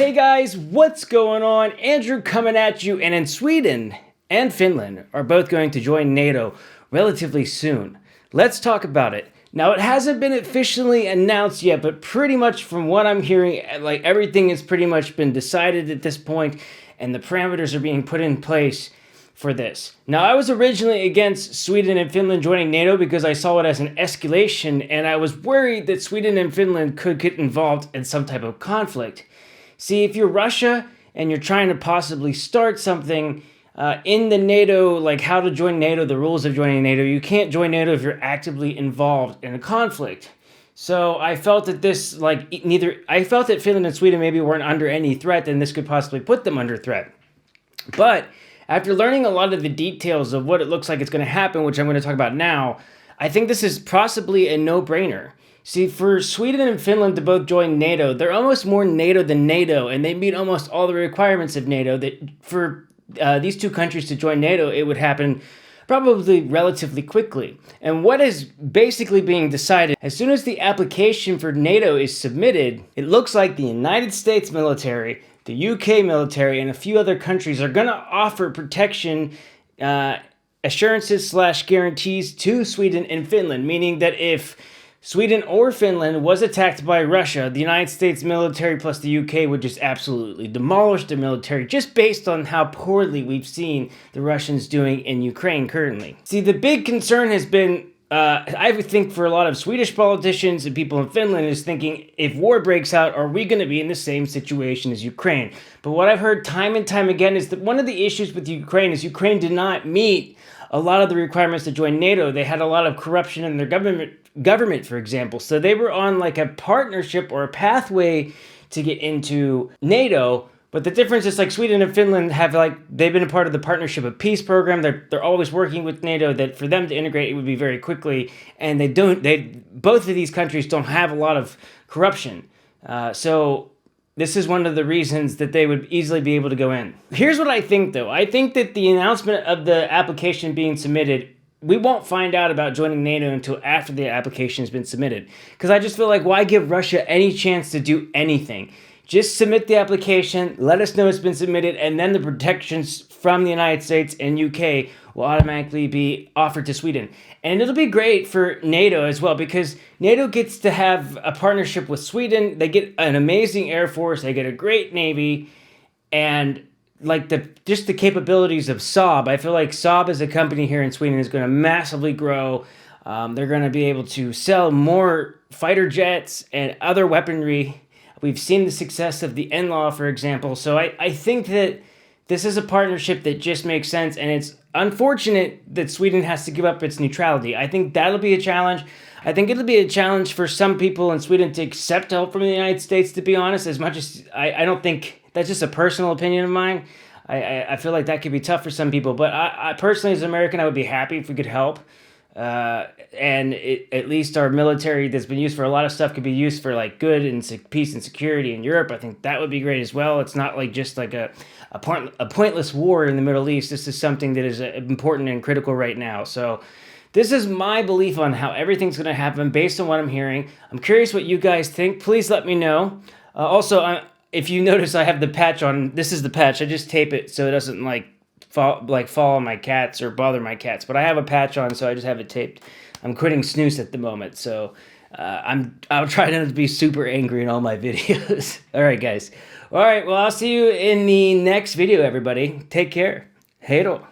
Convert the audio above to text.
Hey guys, what's going on? Andrew coming at you, and in Sweden and Finland are both going to join NATO relatively soon. Let's talk about it. Now, it hasn't been officially announced yet, but pretty much from what I'm hearing, like everything has pretty much been decided at this point, and the parameters are being put in place for this. Now, I was originally against Sweden and Finland joining NATO because I saw it as an escalation, and I was worried that Sweden and Finland could get involved in some type of conflict. See, if you're Russia and you're trying to possibly start something in the NATO, like how to join NATO, the rules of joining NATO, you can't join NATO if you're actively involved in a conflict. So I felt that I felt that Finland and Sweden maybe weren't under any threat, and this could possibly put them under threat. But after learning a lot of the details of what it looks like it's going to happen, which I'm going to talk about now, I think this is possibly a no-brainer. See, for Sweden and Finland to both join NATO, they're almost more NATO than NATO, and they meet almost all the requirements of NATO. That for these two countries to join NATO, it would happen probably relatively quickly. And what is basically being decided, as soon as the application for NATO is submitted, it looks like the United States military, the UK military, and a few other countries are going to offer protection assurances/guarantees to Sweden and Finland, meaning that if Sweden or Finland was attacked by Russia, the United States military plus the UK would just absolutely demolish the military, just based on how poorly we've seen the Russians doing in Ukraine currently. See, the big concern has been, I would think for a lot of Swedish politicians and people in Finland, is thinking, if war breaks out, are we going to be in the same situation as Ukraine? But what I've heard time and time again is that one of the issues with Ukraine is Ukraine did not meet a lot of the requirements to join NATO. They had a lot of corruption in their government, for example. So they were on like a partnership or a pathway to get into NATO. But the difference is, like, Sweden and Finland they've been a part of the Partnership of Peace program. They're always working with NATO. That for them to integrate, it would be very quickly. And both of these countries don't have a lot of corruption. So this is one of the reasons that they would easily be able to go in. Here's what I think, though. I think that the announcement of the application being submitted, we won't find out about joining NATO until after the application has been submitted. Because I just feel like, why give Russia any chance to do anything? Just submit the application, let us know it's been submitted, and then the protections from the United States and UK will automatically be offered to Sweden. And it'll be great for NATO as well, because NATO gets to have a partnership with Sweden. They get an amazing Air Force, they get a great Navy, and like just the capabilities of Saab. I feel like Saab as a company here in Sweden is going to massively grow. They're going to be able to sell more fighter jets and other weaponry. We've seen the success of the NLAW, for example. So I think that this is a partnership that just makes sense, and it's unfortunate that Sweden has to give up its neutrality. I think that'll be a challenge. I think it'll be a challenge for some people in Sweden to accept help from the United States, to be honest, as much as I don't think, that's just a personal opinion of mine. I feel like that could be tough for some people, but I personally, as an American, I would be happy if we could help. And at least our military that's been used for a lot of stuff could be used for like good and peace and security in Europe. I think that would be great as well. It's not like just like a pointless war in the Middle East. This is something that is important and critical right now. So this is my belief on how everything's going to happen based on what I'm hearing. I'm curious what you guys think. Please let me know. Also, if you notice, I have the patch on. This is the patch. I just tape it so it doesn't fall on my cats or bother my cats. But I have a patch on, so I just have it taped. I'm quitting snooze at the moment, so I'll try not to be super angry in all my videos. All right, guys. All right, well, I'll see you in the next video, everybody. Take care. Hej då.